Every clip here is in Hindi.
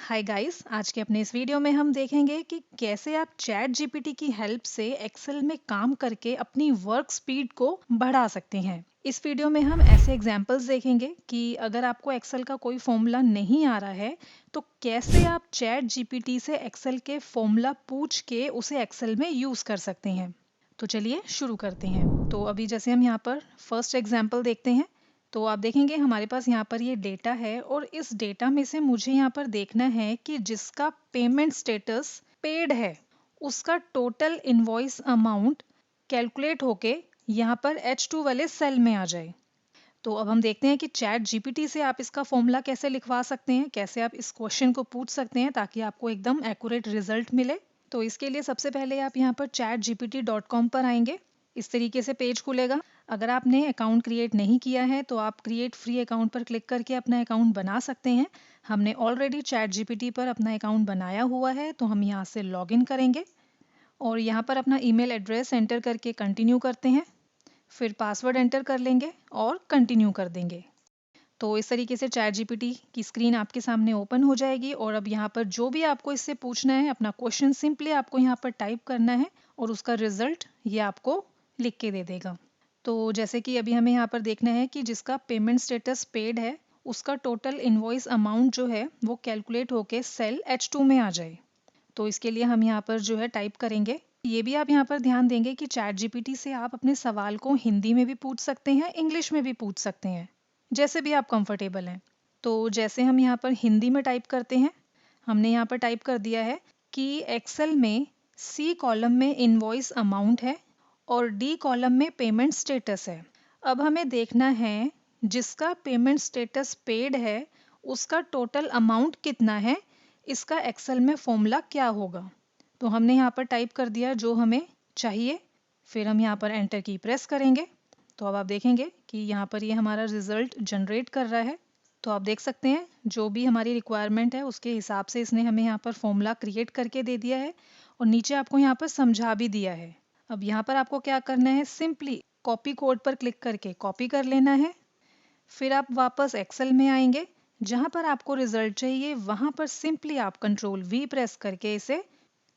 हाय गाइस, आज के अपने इस वीडियो में हम देखेंगे कि कैसे आप चैट जीपीटी की हेल्प से एक्सेल में काम करके अपनी वर्क स्पीड को बढ़ा सकते हैं। इस वीडियो में हम ऐसे एग्जांपल्स देखेंगे कि अगर आपको एक्सेल का कोई फॉर्मूला नहीं आ रहा है तो कैसे आप चैट जीपीटी से एक्सेल के फॉर्मूला पूछ के उसे एक्सेल में यूज कर सकते हैं। तो चलिए शुरू करते हैं। तो अभी जैसे हम यहाँ पर फर्स्ट एग्जांपल देखते हैं, तो आप देखेंगे हमारे पास यहाँ पर ये डेटा है और इस डेटा में से मुझे यहाँ पर देखना है कि जिसका पेमेंट स्टेटस पेड है उसका टोटल इनवॉइस अमाउंट कैलकुलेट होके यहाँ पर H2 वाले सेल में आ जाए। तो अब हम देखते हैं कि चैट जीपीटी से आप इसका फॉर्मूला कैसे लिखवा सकते हैं, कैसे आप इस क्वेश्चन को पूछ सकते हैं ताकि आपको एकदम एक्यूरेट रिजल्ट मिले। तो इसके लिए सबसे पहले आप यहाँ पर chatgpt.com पर आएंगे। इस तरीके से पेज खुलेगा। अगर आपने अकाउंट क्रिएट नहीं किया है तो आप क्रिएट फ्री अकाउंट पर क्लिक करके अपना अकाउंट बना सकते हैं। हमने ऑलरेडी चैट जीपीटी पर अपना अकाउंट बनाया हुआ है तो हम यहाँ से लॉगिन करेंगे और यहाँ पर अपना ईमेल एड्रेस एंटर करके कंटिन्यू करते हैं। फिर पासवर्ड एंटर कर लेंगे और कंटिन्यू कर देंगे। तो इस तरीके से चैट जीपीटी की स्क्रीन आपके सामने ओपन हो जाएगी और अब यहाँ पर जो भी आपको इससे पूछना है, अपना क्वेश्चन सिंपली आपको यहाँ पर टाइप करना है और उसका रिजल्ट ये आपको लिख के दे देगा। तो जैसे कि अभी हमें यहाँ पर देखना है कि जिसका पेमेंट स्टेटस पेड है उसका टोटल इनवॉइस अमाउंट जो है वो कैलकुलेट होके सेल H2 में आ जाए। तो इसके लिए हम यहाँ पर जो है टाइप करेंगे। ये भी आप यहाँ पर ध्यान देंगे कि चैट जीपीटी से आप अपने सवाल को हिंदी में भी पूछ सकते हैं, इंग्लिश में भी पूछ सकते हैं, जैसे भी आप कंफर्टेबल हैं। तो जैसे हम यहाँ पर हिंदी में टाइप करते हैं, हमने यहाँ पर टाइप कर दिया है कि एक्सेल में सी कॉलम में इनवॉइस अमाउंट है और डी कॉलम में पेमेंट स्टेटस है। अब हमें देखना है जिसका पेमेंट स्टेटस पेड है उसका टोटल अमाउंट कितना है, इसका एक्सेल में फॉर्मूला क्या होगा। तो हमने यहाँ पर टाइप कर दिया जो हमें चाहिए। फिर हम यहाँ पर एंटर की प्रेस करेंगे तो अब आप देखेंगे कि यहाँ पर ये हमारा रिजल्ट जनरेट कर रहा है। तो आप देख सकते हैं जो भी हमारी रिक्वायरमेंट है उसके हिसाब से इसने हमें यहाँ पर फॉर्मूला क्रिएट करके दे दिया है और नीचे आपको यहाँ पर समझा भी दिया है। अब यहाँ पर आपको क्या करना है, सिंपली कॉपी कोड पर क्लिक करके कॉपी कर लेना है। फिर आप वापस एक्सेल में आएंगे, जहाँ पर आपको रिजल्ट चाहिए वहाँ पर सिंपली आप Ctrl+V प्रेस करके इसे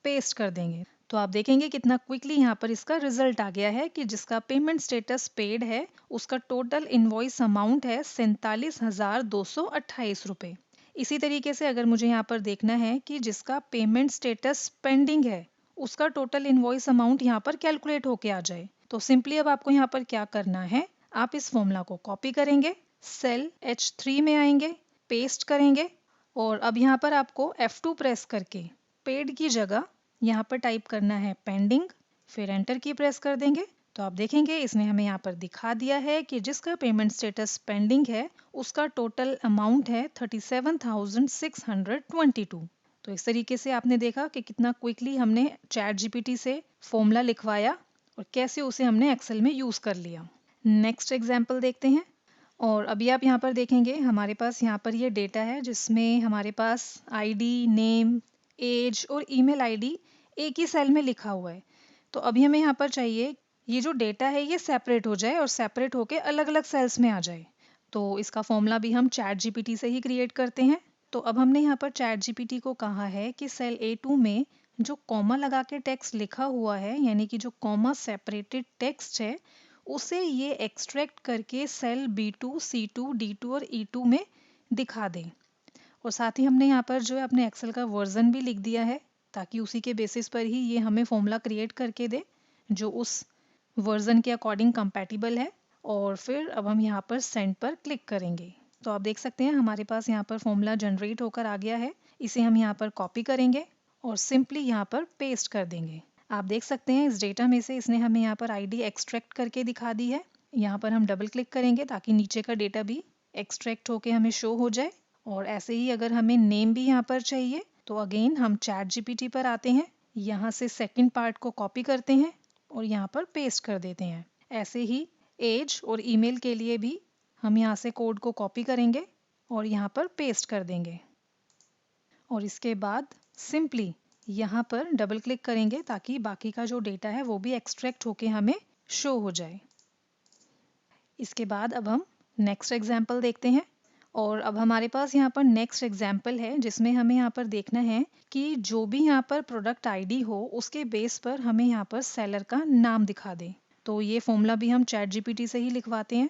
पेस्ट कर देंगे। तो आप देखेंगे कितना क्विकली यहाँ पर इसका रिजल्ट आ गया है कि जिसका पेमेंट स्टेटस पेड है उसका टोटल इनवॉइस अमाउंट है 47,228 रुपये। इसी तरीके से अगर मुझे यहाँ पर देखना है कि जिसका पेमेंट स्टेटस पेंडिंग है उसका टोटल इनवॉइस अमाउंट यहाँ पर कैलकुलेट होके आ जाए, तो सिंपली अब आपको यहाँ पर क्या करना है, आप इस फॉर्मूला को कॉपी करेंगे, सेल H3 में आएंगे, पेस्ट करेंगे और अब यहाँ पर आपको F2 प्रेस करके पेड की जगह यहाँ पर टाइप करना है पेंडिंग, फिर एंटर की प्रेस कर देंगे। तो आप देखेंगे इसने हमें यहाँ पर दिखा दिया है कि जिसका पेमेंट स्टेटस पेंडिंग है उसका टोटल अमाउंट है 37,622। तो इस तरीके से आपने देखा कि कितना क्विकली हमने चैट जीपीटी से फॉर्मूला लिखवाया और कैसे उसे हमने एक्सेल में यूज कर लिया। नेक्स्ट एग्जाम्पल देखते हैं और अभी आप यहाँ पर देखेंगे हमारे पास यहाँ पर ये डेटा है जिसमें हमारे पास आईडी, नेम, एज और ईमेल आईडी एक ही सेल में लिखा हुआ है। तो अभी हमें यहाँ पर चाहिए ये जो डेटा है ये सेपरेट हो जाए और सेपरेट होके अलग अलग सेल्स में आ जाए। तो इसका फॉर्मूला भी हम चैट जीपीटी से ही क्रिएट करते हैं। तो अब हमने यहाँ पर चैट जीपीटी को कहा है कि सेल A2 में जो कॉमा लगा के टेक्स्ट लिखा हुआ है, यानी कि जो कॉमा सेपरेटेड टेक्स्ट है, उसे ये एक्सट्रैक्ट करके सेल B2, C2, D2 और E2 में दिखा दें। और साथ ही हमने यहाँ पर जो है अपने एक्सेल का वर्जन भी लिख दिया है ताकि उसी के बेसिस पर ही ये हमें फॉर्मूला क्रिएट करके दे जो उस वर्जन के अकॉर्डिंग कंपैटिबल है। और फिर अब हम यहाँ पर सेंड पर क्लिक करेंगे। तो आप देख सकते हैं हमारे पास यहाँ पर फॉर्मूला जनरेट होकर आ गया है। इसे हम यहाँ पर कॉपी करेंगे और सिंपली यहाँ पर पेस्ट कर देंगे। आप देख सकते हैं इस डेटा में से इसने हमें यहाँ पर आईडी एक्सट्रैक्ट करके दिखा दी है। यहाँ पर हम डबल क्लिक करेंगे ताकि नीचे का डेटा भी एक्सट्रैक्ट होके हमें शो हो जाए। और ऐसे ही अगर हमें नेम भी यहाँ पर चाहिए तो अगेन हम चैट जीपीटी पर आते हैं, यहाँ से सेकंड पार्ट को कॉपी करते हैं और यहाँ पर पेस्ट कर देते हैं। ऐसे ही एज और ईमेल के लिए भी हम यहाँ से कोड को कॉपी करेंगे और यहाँ पर पेस्ट कर देंगे और इसके बाद सिंपली यहाँ पर डबल क्लिक करेंगे ताकि बाकी का जो डेटा है वो भी एक्सट्रैक्ट होके हमें शो हो जाए। इसके बाद अब हम नेक्स्ट एग्जाम्पल देखते हैं और अब हमारे पास यहाँ पर नेक्स्ट एग्जाम्पल है जिसमें हमें यहाँ पर देखना है कि जो भी यहाँ पर प्रोडक्ट आईडी हो उसके बेस पर हमें यहाँ पर सेलर का नाम दिखा दे। तो ये फॉर्मूला भी हम चैट जीपीटी से ही लिखवाते हैं।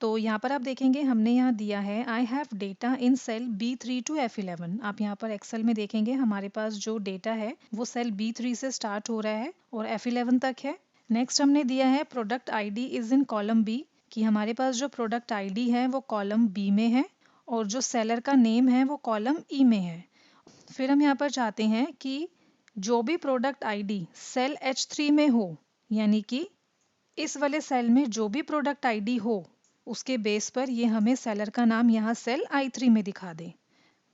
तो यहाँ पर आप देखेंगे हमने यहाँ दिया है I have data in cell B3 to F11। आप यहाँ पर एक्सेल में देखेंगे हमारे पास जो डेटा है वो सेल B3 से स्टार्ट हो रहा है और F11 तक है। नेक्स्ट हमने दिया है product ID is in column B, कि हमारे पास जो प्रोडक्ट आईडी है वो कॉलम बी में है और जो सेलर का नेम है वो कॉलम ई में है। फिर हम यहाँ पर चाहते हैं कि जो भी प्रोडक्ट आईडी सेल H3 में हो, यानी कि इस वाले सेल में जो भी प्रोडक्ट आईडी हो उसके बेस पर ये हमें सेलर का नाम यहाँ सेल I3 में दिखा दे।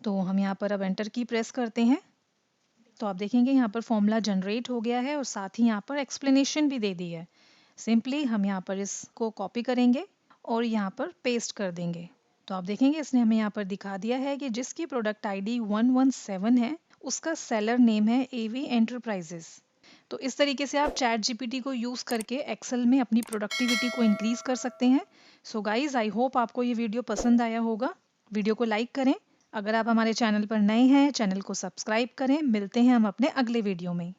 तो हम यहाँ पर अब एंटर की प्रेस करते हैं तो आप देखेंगे यहाँ पर फॉर्मूला जनरेट हो गया है और साथ ही यहाँ पर एक्सप्लेनेशन भी दे दी है। सिंपली हम यहाँ पर इसको कॉपी करेंगे और यहाँ पर पेस्ट कर देंगे। तो आप देखेंगे इसने हमें यहाँ पर दिखा दिया है कि जिसकी प्रोडक्ट आईडी 117 है उसका सेलर नेम है AV एंटरप्राइजेस। तो इस तरीके से आप चैट जीपीटी को यूज़ करके एक्सेल में अपनी प्रोडक्टिविटी को इंक्रीज कर सकते हैं। सो गाइज, आई होप आपको ये वीडियो पसंद आया होगा। वीडियो को लाइक करें। अगर आप हमारे चैनल पर नए हैं, चैनल को सब्सक्राइब करें। मिलते हैं हम अपने अगले वीडियो में।